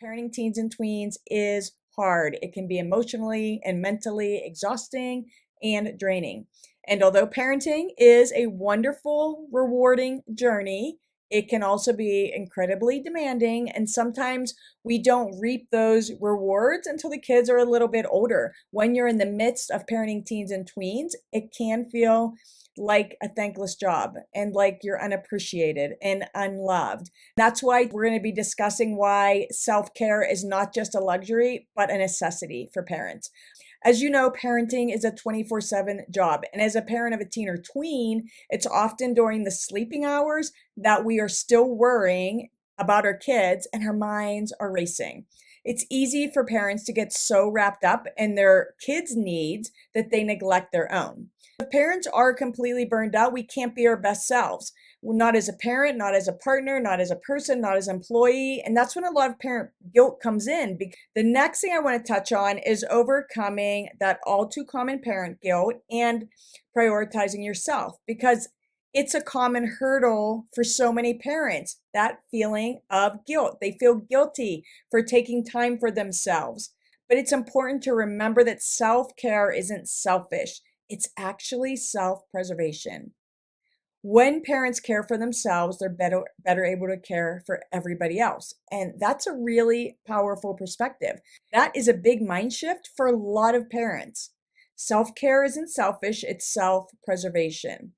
Parenting teens and tweens is hard. It can be emotionally and mentally exhausting and draining. And although parenting is a wonderful, rewarding journey, it can also be incredibly demanding. And sometimes we don't reap those rewards until the kids are a little bit older. When you're in the midst of parenting teens and tweens, it can feel like a thankless job and like you're unappreciated and unloved. That's why we're going to be discussing why self-care is not just a luxury, but a necessity for parents. As you know, parenting is a 24/7 job. And as a parent of a teen or tween, it's often during the sleeping hours that we are still worrying about our kids and our minds are racing. It's easy for parents to get so wrapped up in their kids' needs that they neglect their own. If parents are completely burned out, we can't be our best selves. Not as a parent, not as a partner, not as a person, not as an employee. And that's when a lot of parent guilt comes in. The next thing I want to touch on is overcoming that all too common parent guilt and prioritizing yourself, because it's a common hurdle for so many parents, that feeling of guilt. They feel guilty for taking time for themselves. But it's important to remember that self-care isn't selfish. It's actually self-preservation. When parents care for themselves, they're better able to care for everybody else. And that's a really powerful perspective. That is a big mind shift for a lot of parents. Self-care isn't selfish, it's self-preservation.